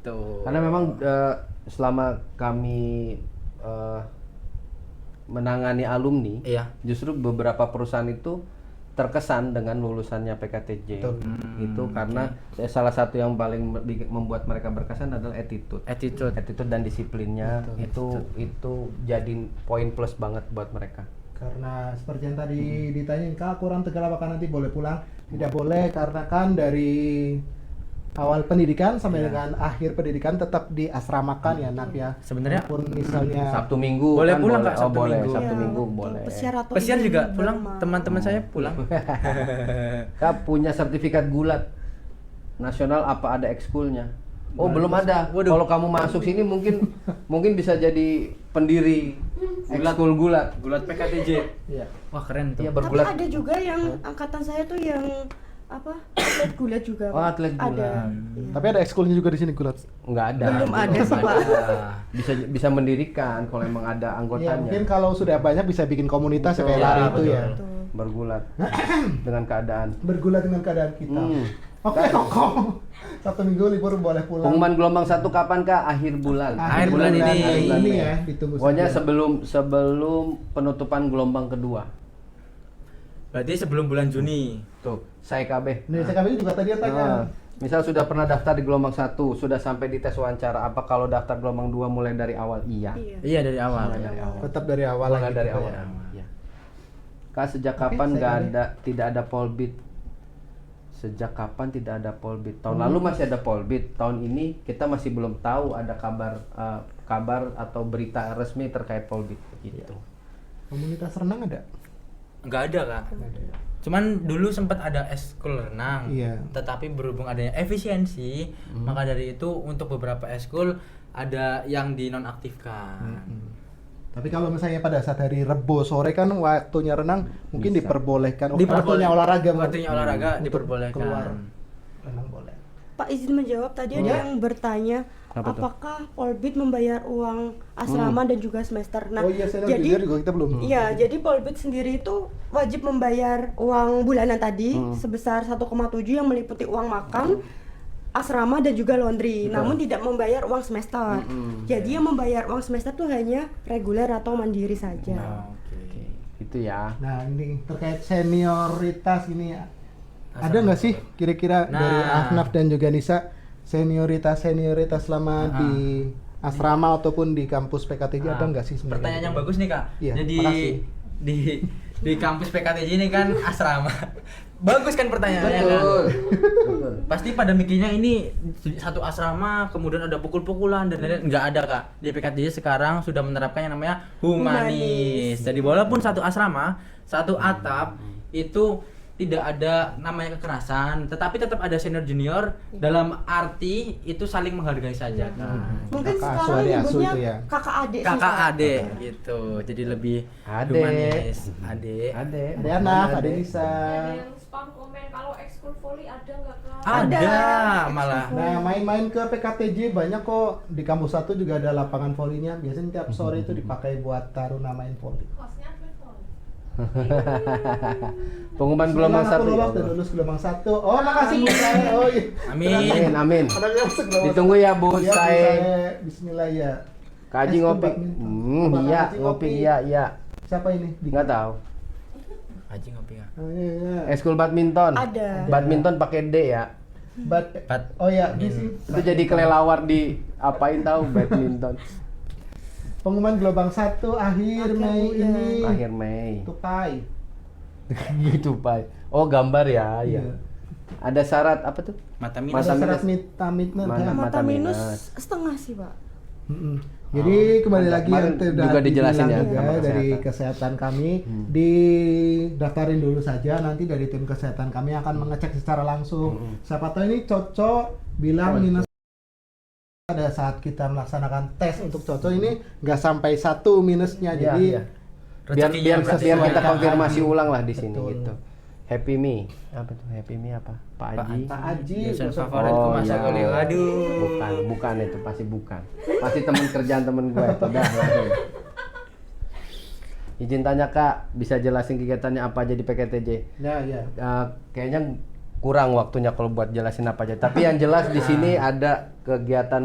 Tuh. Karena memang selama kami menangani alumni, Iya. justru beberapa perusahaan itu terkesan dengan lulusannya PKTJ. Itu karena salah satu yang paling membuat mereka berkesan adalah attitude dan disiplinnya. Itu jadi poin plus banget buat mereka. Karena seperti yang tadi ditanyain, Kak kurang tegal apakah nanti boleh pulang? Tidak boleh, karena kan dari awal pendidikan sampai dengan akhir pendidikan tetap diasramakan ya nak ya. Sebenarnya pun misalnya Sabtu Minggu Boleh kan pulang, boleh. Kak, Sabtu boleh Minggu. Sabtu Iya, Minggu betul. boleh. Pesiar juga di pulang, rumah. teman-teman saya pulang. Kak punya sertifikat gulat nasional, apa ada ekskulnya? Oh belum ada. Waduh. Kalau kamu masuk sini mungkin bisa jadi pendiri ekskul gulat. Gulat PKTJ. Iya. Wah, keren tuh. Iya Tapi bergulat. ada juga yang angkatan saya tuh yang atlet gulat juga. Oh, Pak. atlet Ada. gulat. Iya. Tapi ada ekskulnya juga di sini gulat. Nggak ada. Belum ada sih, Pak. Bisa mendirikan kalau emang ada Ya anggotanya. mungkin kalau sudah banyak bisa bikin komunitas ya Betul. kayak lari Ya, itu betul. ya. Betul. Bergulat dengan keadaan. Bergulat dengan keadaan kita. Oke, Koko. Sabtu Minggu libur boleh pulang. Pengumuman gelombang 1 kapan Kak? Akhir bulan. Akhir bulan ini. Ya, ditunggu Pokoknya saja. sebelum penutupan gelombang kedua. Berarti sebelum bulan Juni. Tuh, saya KB. Nih, saya juga tadi yang tanya. Misal sudah pernah daftar di gelombang 1, sudah sampai di tes wawancara, apa kalau daftar gelombang 2 mulai dari awal? Iya. Iya. Iya, dari awal. Tetap dari awal Mulai lagi dari gitu awal. ya. Iya. Kak, sejak Oke, kapan saya tidak ada polbit? Sejak kapan tidak ada polbit? Tahun lalu masih ada polbit. Tahun ini kita masih belum tahu ada kabar atau berita resmi terkait polbit gitu. Komunitas renang ada? Nggak ada, Kak. Cuman dulu sempat ada eskul renang. Iya. Tetapi berhubung adanya efisiensi, maka dari itu untuk beberapa eskul ada yang dinonaktifkan. Tapi kalau misalnya pada saat hari Rebo sore kan waktunya renang mungkin Bisa. diperbolehkan. Diperboleh- Waktunya olahraga. waktunya olahraga Untuk diperbolehkan. Keluar renang boleh. Pak izin menjawab, tadi ada yang bertanya Apa tuh? apakah Polbit membayar uang asrama dan juga semester. Nah, Oh iya, saya jadi jujur juga kita belum. iya, jadi Polbit sendiri itu wajib membayar uang bulanan tadi sebesar 1,7 yang meliputi uang makan, asrama dan juga laundry. Namun tidak membayar uang semester. Jadi yang membayar uang semester tuh hanya reguler atau mandiri saja. Nah, oke. Itu ya. Nah ini terkait senioritas ini ya. Ada nggak sih kira-kira Nah. dari Ahnaf dan juga Nisa senioritas selama di asrama ataupun di kampus PKTJ ada nggak sih sebenarnya? Pertanyaan yang bagus nih, Kak. Iya, Jadi makasih. di kampus PKTJ ini kan asrama. Bagus kan pertanyaannya kan? Betul. Pasti pada mikirnya ini satu asrama kemudian ada pukul-pukulan dan lain-lain. Nggak ada, Kak. Di PKTJ sekarang sudah menerapkan yang namanya humanis. Jadi walaupun satu asrama, satu atap itu tidak ada namanya kekerasan, tetapi tetap ada senior junior dalam arti itu saling menghargai saja, Kak. Mungkin Kakak asuh, sekarang adik asuh nyebutnya itu ya. kakak adik sih, Kakak Pak. adik gitu. Jadi lebih Adek. humanis. Adik. Ada. Ada Ahnaf, ada Nisa. Ada yang spam komen kalau ekskul volley ada nggak kak? Ada malah. Nah main-main ke PKTJ banyak kok, di kampus 1 juga ada lapangan volinya. Biasanya tiap sore itu dipakai buat taruna main voli. Kosnya atlet volley. Pengumuman gelombang 1 Aku ya. lolos dan lulus gelombang 1. Oh makasih Bu Sae. Oh iya. Amin. Amin. Ada yang masuk gelombang Ditunggu ya Bu satu. Iya, Bu Sae. Sae. Bismillah ya. Kaji Eskul ngopi. badminton. Abang Iya, Kaji ngopi iya. Siapa ini? Nggak tahu. Haji ngopi nggak? Oh, iya. Eskul badminton. Ada. Badminton pakai D ya. Oh ya, gizi. Itu jadi kelelawar di apain tahu badminton. Pengumuman gelombang 1 akhir Mei bulan. ini. Akhir Mei. Tupai. Gitu, Pak. Oh, gambar ya, Iya. ya. Ada syarat apa tuh? Mata Mata minus. Ada minus. syarat mitna. Mana? Mata Mata minus minus. setengah sih, Pak. Jadi kembali Mantap. lagi Kemarin yang tidak juga dijelasin dibilang ya juga sama dari kesehatan. kesehatan kami, didaftarin dulu saja, nanti dari tim kesehatan kami akan mengecek secara langsung. Siapa tahu ini cocok bilang minus pada saat kita melaksanakan tes untuk cocok ini nggak sampai 1 minusnya, Iya, jadi iya. Biar Rezekinya biar berarti biar kita sesuaikan konfirmasi lagi. ulang lah di sini Betul. gitu. Happy Me. Apa tuh Happy Me apa? Pak Aji. Pak Aji Dosen dosen favoritku Oh, masa iya. kuliah. Waduh. Bukan itu pasti bukan. Pasti teman kerjaan temen gue itu dah. langsung. Izin tanya Kak, bisa jelasin kegiatannya apa aja di PKTJ? Ya, ya. Kayaknya kurang waktunya kalau buat jelasin apa aja. Tapi yang jelas di sini ada kegiatan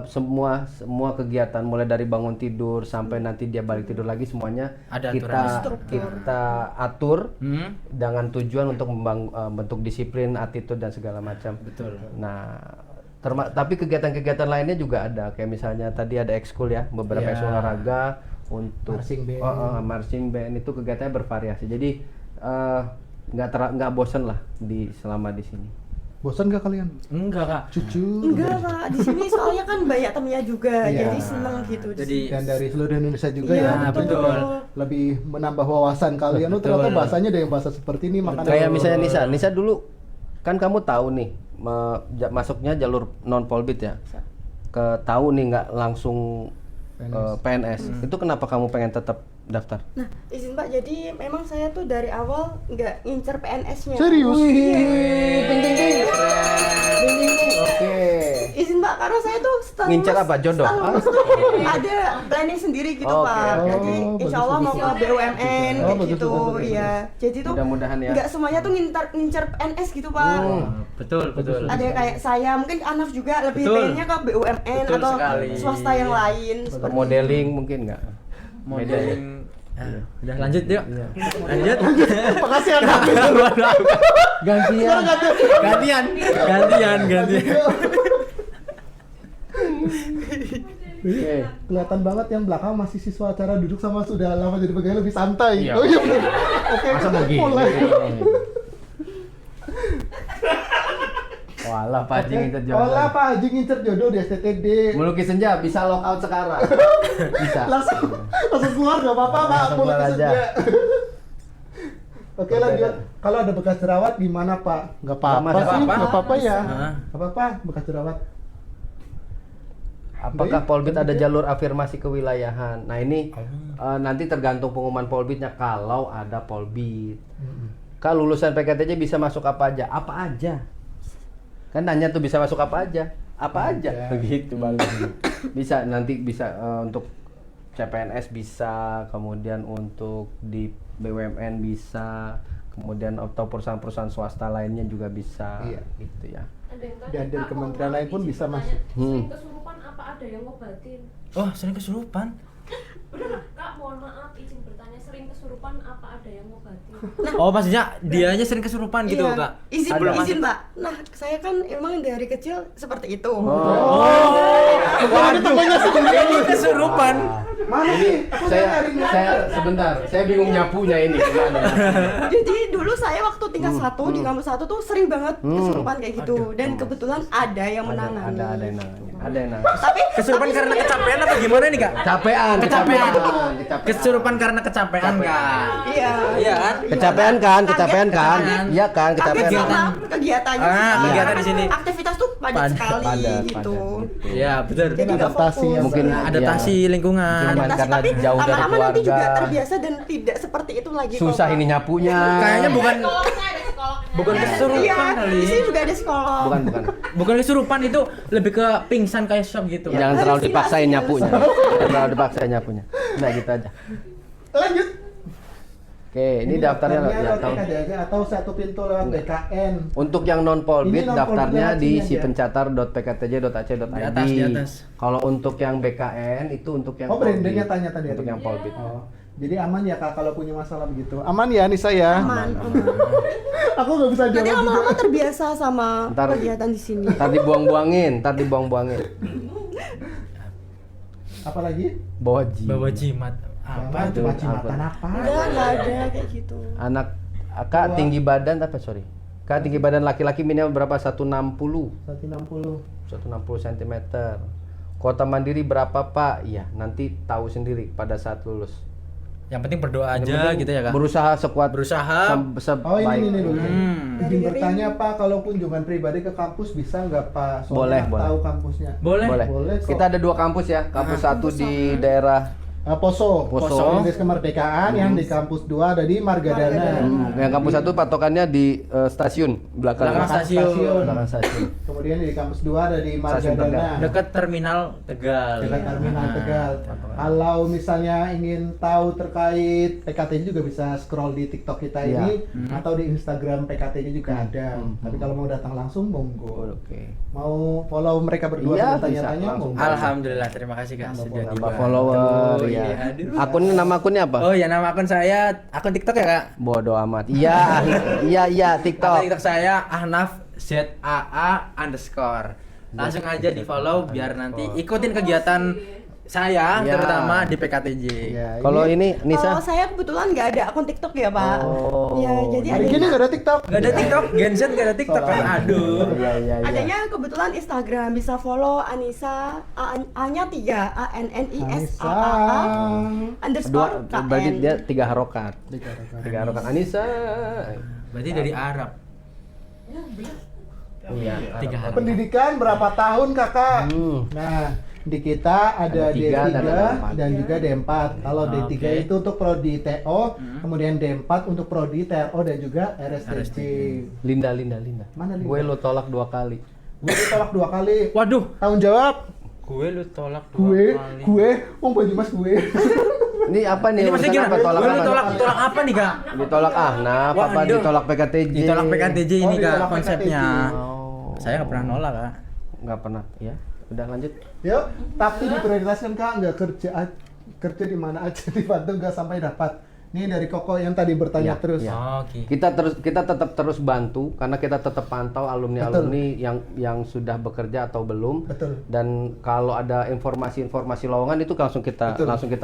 semua kegiatan mulai dari bangun tidur sampai nanti dia balik tidur lagi semuanya Ada kita atur dengan tujuan untuk membentuk disiplin, attitude dan segala macam. Betul. Nah, tapi kegiatan-kegiatan lainnya juga ada. Kayak misalnya tadi ada ekskul ya, beberapa Ya. ekskul olahraga untuk Marching band. marching band itu kegiatannya bervariasi. Jadi nggak bosen lah selama di sini. Bosan gak kalian? Enggak, Kak. Cucu. Enggak Kak, di sini soalnya kan banyak temennya juga, Iya. jadi seneng gitu. Jadi Dan dari seluruh Indonesia juga Iya, ya. betul. Lebih menambah wawasan kalian. Oh, ternyata bahasanya ada yang bahasa seperti ini makanya. Kayak misalnya Nisa dulu kan kamu tahu nih masuknya jalur non polbit ya. Tahu nih nggak langsung PNS. Itu kenapa kamu pengen tetap daftar? Nah, izin Pak, jadi memang saya tuh dari awal nggak ngincer PNS-nya. Serius? Ding ding ding. Oke. Izin Pak, karena saya tuh setelah Ngincer lulus- apa? Jodoh? setelah lulus tuh ada planning sendiri gitu Oke, Pak. oke. Jadi Oh, insya Allah mau ke BUMN Oh, kayak bagus, gitu, bagus, bagus, iya. Jadi tuh Mudah-mudahan ya. nggak semuanya tuh ngincer PNS gitu Pak. Betul, betul. Ada yang kayak saya, mungkin Anaf juga lebih Betul. pengennya ke BUMN Betul atau sekali. swasta yang lain. Untuk modeling mungkin nggak? Modeling. Udah lanjut yuk. Lanjut. Makasih ya. Kak. Gantian. Gantian. Oke. Kelihatan banget yang belakang masih siswa acara duduk sama sudah lama jadi pegawai lebih santai. Iya. Oh iya benar. Oke. Masa mau gitu? Mulai. Walah, Pak Haji ngincer jodoh. Olah Pak Haji ngincer jodoh di STTD. Melukis senja bisa lockout sekarang. Bisa. langsung keluar gak apa-apa Pak. Langsung keluar Mulai aja. senja. Oke lanjut. Kalau ada bekas jerawat gimana Pak? Gak apa-apa Nggak sih, apa-apa. gak apa-apa ya. Hah? Gak apa-apa bekas jerawat. Apakah Baik. Polbit ada jalur afirmasi kewilayahan? Nah ini nanti tergantung pengumuman Polbitnya. Kalau ada Polbit, kalau lulusan PKTJ bisa masuk apa aja? Apa aja? Kan nanya tuh bisa masuk apa aja? Apa aja? Begitu bang. Bisa nanti bisa untuk CPNS bisa, kemudian untuk di BUMN bisa, kemudian atau perusahaan-perusahaan swasta lainnya juga bisa. Iya. Gitu ya. Ada yang tanya, Dan dari "Kak, kementerian mohon lain pun izin bisa bertanya, masuk." Sering kesurupan apa ada yang ngobatin? Oh, sering kesurupan. Bener Kak, mohon maaf izin bertanya, sering kesurupan apa ada yang ngobatin? Oh, maksudnya dianya sering kesurupan gitu, Iya. Kak. Izin, Sebelum izin masuk. Pak. Nah, saya kan emang dari kecil seperti itu. Waduh, Ini kesurupan. Mana sih? Aku saya sebentar, saya bingung nyapunya ini gimana. Jadi dulu saya waktu tingkat 1 di kampus 1 tuh sering banget kesurupan kayak gitu. Dan kebetulan ada yang menangani. Ada yang nangani. Ada yang nangani. Tapi Kesurupan tapi karena sebenarnya- kecapean apa gimana nih, Kak? Kecapean. Kesurupan karena kecapean, Kak. Iya. Iya kan? Kecapean kan? Kecapean kan? Kaget. Iya kan? Kaget Kecapean. sama kegiatannya Ah, sih, Pak. kegiatan di sini. Aktivitas tuh padat Padat, sekali padat, gitu. Iya, betul. Jadi nggak adaptasi fokus. ya, Mungkin Adaptasi lingkungan. Cuman Adaptasi, karena tapi jauh dari lama-lama nanti juga keluarga. terbiasa dan tidak seperti itu lagi kok, Susah Pak. ini nyapunya. Kayaknya bukan Psikolognya ada psikolognya. bukan Iya, kesurupan kali. di sini juga ada psikolog. Bukan. Bukan kesurupan, itu lebih ke pingsan kayak shock gitu. Jangan Harus terlalu jelas, dipaksain harus. nyapunya. Jangan terlalu dipaksain nyapunya. Udah gitu aja. Lanjut. Oke, ini daftarnya lewat ya, tahun. PKD atau satu pintu lewat BKN. Untuk yang non polbit Ini non-polbit daftarnya lewat di sini aja. sipencatar.pktj.ac.id. Di atas. Kalau untuk yang BKN itu untuk yang Oh, brandingnya polbit. tanya tadi. Untuk yang polbit. Oh. Jadi aman ya Kak kalau punya masalah begitu. Aman ya Nisa ya? Aman. Aku nggak bisa Nanti jawab lama-lama juga. terbiasa sama Ntar- kegiatan di sini. Ntar dibuang-buangin. Apa lagi? Bawa jimat. Bawa jimat. Apa tuh? Cuma jimatan apa? Enggak ada kayak gitu. Anak Kak tinggi badan apa sorry? Kak tinggi badan laki-laki minimal berapa? 160. 160. 160 cm. Kuota mandiri berapa Pak? Iya, nanti tahu sendiri pada saat lulus. Yang penting berdoa Yang aja penting gitu ya, Kak. Berusaha sekuat Berusaha. Oh ini dulu. Hmm. Izin bertanya Pak, kalau kunjungan pribadi ke kampus bisa nggak Pak? Boleh, Soalnya boleh. tahu kampusnya. Boleh. Boleh. Boleh kok. Kita ada 2 kampus ya. Kampus satu di daerah Poso. Poso. Perintis Kemerdekaan yang di kampus 2 ada di Margadana. Yang kampus 1 patokannya di stasiun belakang. Belakang stasiun. Belakang stasiun. Kemudian di kampus 2 ada di Stasiun Margadana. Dekat terminal Tegal. Dekat terminal Nah, Tegal. Kalau misalnya ingin tahu terkait PKTJ juga bisa scroll di TikTok kita Iya. ini atau di Instagram PKTJ juga ada. Tapi kalau mau datang langsung monggo. Oke. Mau follow mereka berdua Iya, sambil bisa, tanya-tanya langsung. monggo. Alhamdulillah, terima kasih Kak sudah Nambah dibantu. follower ya. Aduh. Nama akunnya apa? Oh ya, nama akun saya akun TikTok ya Kak. Bodoh amat. Iya, iya Akun TikTok. TikTok saya Ahnaf ZAA_. Langsung aja di follow biar nanti ikutin kegiatan saya Ya. terutama di PKTJ. Ya, Kalau ini Kalau Nisa, saya kebetulan nggak ada akun TikTok ya Pak. Oh. Ya jadi hari gini nggak ada TikTok. Gak ada TikTok, Gen Z gak ada TikTok kan? Aduh. Iya iya iya. adanya kebetulan Instagram bisa follow Anissa A-nya 3 Anissa. underscore Berarti KN. dia 3 harokat. 3 harokat Anissa. Berarti dari Arab. Iya. 3 hari. Pendidikan berapa tahun kakak? Hmm. Nah, di kita ada Ada D3 tiga dan ada empat. dan juga D4. Kalau D3 Oke. itu untuk prodi TO, kemudian D4 untuk prodi TRO dan juga RSTJ. Linda. Mana Linda? Gue lo tolak 2 kali. Gue ditolak 2 kali. Waduh, Tanggung jawab. gue lu tolak 2 kali. Gue, Banyumas gue. Ini apa nih? Ini maksudnya Urusan gimana? apa? Tolak Gue lu apa? tolak apa nih Kak? Ditolak Ahnaf apa Waduh. ditolak PKTJ? Ditolak PKTJ ini Kak ditolak konsepnya. PKTJ. Oh. Saya nggak pernah nolak Kak. Nggak pernah. Ya. Udah lanjut. Yuk, tapi diprioritaskan kak, nggak kerja di mana aja dibantu nggak sampai dapat. Ini dari Koko yang tadi bertanya Ya, terus. ya. Oke. Kita tetap terus bantu karena kita tetap pantau alumni-alumni yang sudah bekerja atau belum. Betul. Dan kalau ada informasi-informasi lowongan itu langsung kita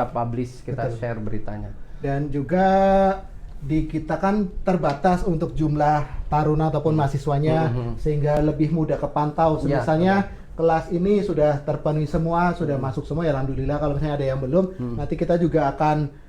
publish, kita Betul. share beritanya. Dan juga di kita kan terbatas untuk jumlah taruna ataupun mahasiswanya sehingga lebih mudah kepantau. Ya, Misalnya kelas ini sudah terpenuhi semua, sudah masuk semua ya alhamdulillah. Kalau misalnya ada yang belum, nanti kita juga akan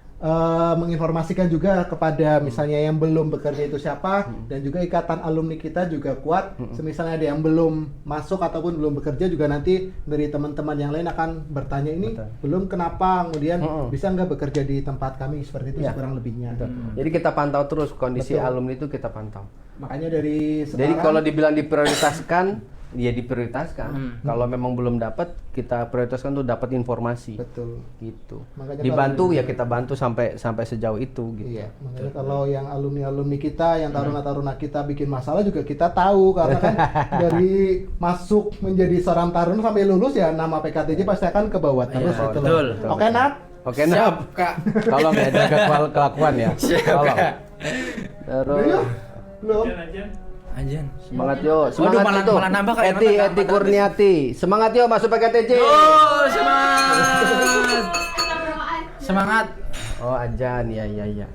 menginformasikan juga kepada misalnya yang belum bekerja itu siapa dan juga ikatan alumni kita juga kuat. Semisalnya ada yang belum masuk ataupun belum bekerja juga nanti dari teman-teman yang lain akan bertanya ini belum kenapa, kemudian bisa nggak bekerja di tempat kami seperti itu Ya. kurang lebihnya. Jadi kita pantau terus kondisi Betul. alumni itu kita pantau. Makanya dari Jadi sekarang kalau dibilang diprioritaskan, ya diprioritaskan. Kalau memang belum dapat, kita prioritaskan untuk dapat informasi. betul. Gitu. Makanya Dibantu kalau- ya kita bantu sampai sejauh itu gitu. Iya, makanya kalau yang alumni kita, yang taruna-taruna kita bikin masalah juga kita tahu karena kan dari masuk menjadi seorang taruna sampai lulus ya nama PKTJ pasti akan ke bawah terus Iya, gitu loh. betul. Oke, Nat? Oke, Siap nah, Kak. tolong ya jaga kelakuan ya. Siap, Tolong. Kak. Udah Terus yuk. Belum. Anjen. semangat yo, semangat malah- itu. malah nambah kayak Eti, nonton, Kak. Eti Kurniati. Semangat yo masuk PKTJ. Oh, semangat. Semangat. Oh, Ajan, ya.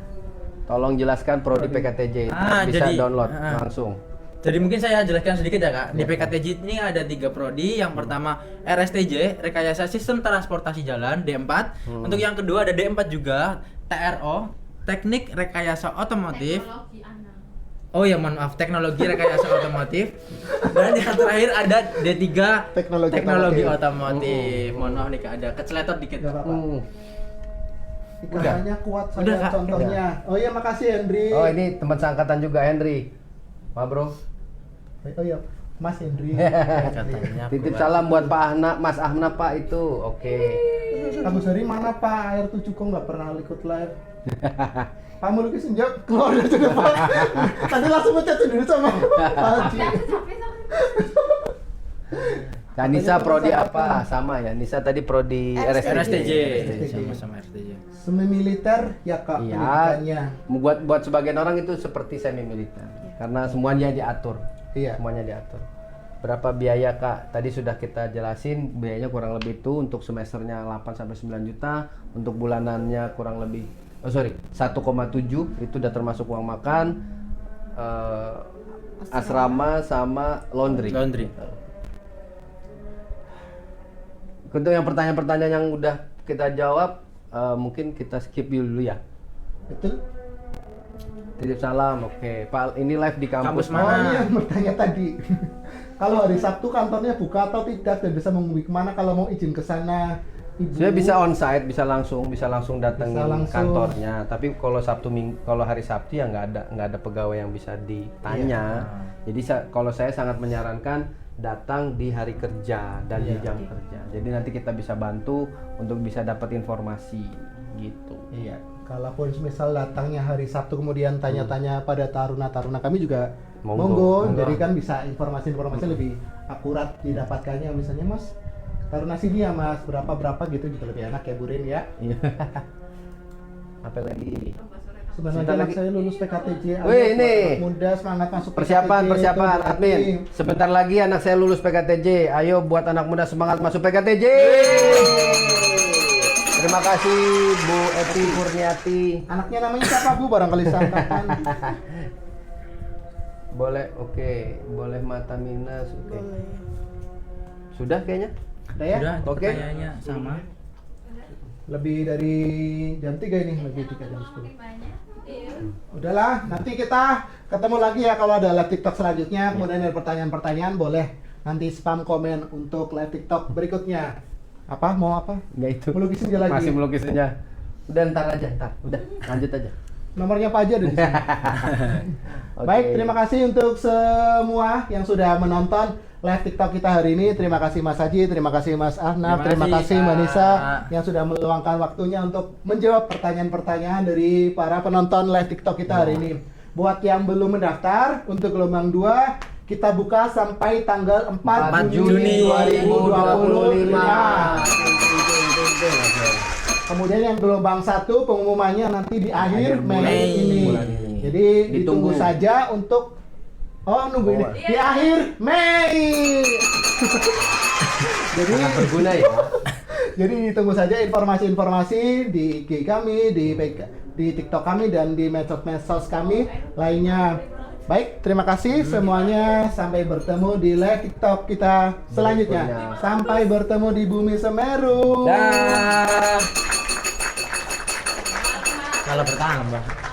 Tolong jelaskan prodi PKTJ. Bisa jadi, download langsung. Jadi mungkin saya jelaskan sedikit ya Kak. Di PKTJ ini ada 3 prodi. Yang pertama RSTJ, Rekayasa Sistem Transportasi Jalan D4. Untuk yang kedua ada D4 juga, TRO, Teknik Rekayasa Otomotif. Teknologi anak. Oh ya, mohon maaf, Teknologi Rekayasa Otomotif. Dan yang terakhir ada D3, Teknologi Otomotif. Mohon maaf nih Kak, ada keceletot dikit. Gak apa-apa. Hmm. Iklannya kuat Udah, saya Kak. contohnya. Oh iya, makasih Hendri. Oh, ini teman seangkatan juga Henry. Ma bro. Oh iya, Mas Hendri. Katanya Titip kuat. salam buat Pak Ahna, Mas Ahna Pak itu. Oke. Kamu dari mana Pak? Air 7 kok nggak pernah ikut live. Pak Mulki Senja keluar dari Pak. Tadi langsung ngechat sendiri sama Pak Haji. Nah, Nisa prodi apa? Sama ya. Nisa tadi prodi RSTJ. RSTJ. Sama-sama RSTJ. Semi militer ya Kak Iya. pendidikannya. Buat sebagian orang itu seperti semi militer. Karena semuanya diatur. Iya. Semuanya diatur. Berapa biaya Kak? Tadi sudah kita jelasin biayanya kurang lebih itu untuk semesternya 8 sampai 9 juta, untuk bulanannya kurang lebih 1,7 itu udah termasuk uang makan, asrama sama laundry. Untuk yang pertanyaan-pertanyaan yang udah kita jawab, mungkin kita skip dulu ya. Betul. Titip salam, oke. Pak, ini live di kampus, Kampus mana? Oh iya, bertanya tadi. Kalau hari Sabtu kantornya buka atau tidak dan bisa menghubungi kemana kalau mau izin ke sana. Saya bisa onsite, bisa langsung datangin Bisa langsung. kantornya. Tapi kalau kalau hari Sabtu ya nggak ada pegawai yang bisa ditanya. Jadi kalau saya sangat menyarankan datang di hari kerja dan di jam kerja. Jadi nanti kita bisa bantu untuk bisa dapat informasi gitu. Iya. Kalaupun misal datangnya hari Sabtu kemudian tanya-tanya pada taruna-taruna kami juga monggo. Jadi kan bisa informasi-informasi lebih akurat didapatkannya. Misalnya Mas, taruna sini ya Mas, berapa gitu lebih enak ya Burin ya. Iya. Apa lagi? Sebenarnya Sebentar anak lagi. saya lulus PKTJ. Wih, ini. Muda semangat masuk Persiapan PKTJ, itu admin. berarti. Sebentar lagi anak saya lulus PKTJ. Ayo buat anak muda semangat masuk PKTJ. Terima kasih Bu Eti Purniati. Anaknya namanya siapa Bu? Barangkali sangkapan. Boleh, oke. Boleh mata minus, oke. Sudah kayaknya? Udah ya? Sudah, itu Oke. pertanyaannya sama. Lebih dari jam 3 ini, lebih 3 jam 10. Udahlah, nanti kita ketemu lagi ya kalau ada live TikTok selanjutnya. Kemudian ada pertanyaan-pertanyaan, boleh nanti spam komen untuk live TikTok berikutnya. Apa? Mau apa? Enggak itu. Melukisin dia lagi. Masih melukisnya. Udah ntar aja, ntar. Udah, lanjut aja. Nomornya apa aja ada di sini. Oke. Baik, terima kasih untuk semua yang sudah menonton live TikTok kita hari ini. Terima kasih Mas Haji, terima kasih Mas Ahnaf, terima Terima kasih kasih, Mbak Nisa Kak. yang sudah meluangkan waktunya untuk menjawab pertanyaan-pertanyaan dari para penonton live TikTok kita hari ini. Buat yang belum mendaftar untuk gelombang 2, kita buka sampai tanggal 4 Juni 2025. Kemudian yang gelombang 1 pengumumannya nanti di akhir Mei ini. bulan ini. Jadi ditunggu Ditunggu. saja untuk nunggu ini di akhir Mei. Jadi Berguna ya. jadi ditunggu saja informasi-informasi di IG kami, di TikTok kami dan di medsos kami lainnya. Baik, terima kasih semuanya. Sampai bertemu di live TikTok kita selanjutnya. Berikutnya. Sampai bertemu di Bumi Semeru. Dah. Kalau bertambah.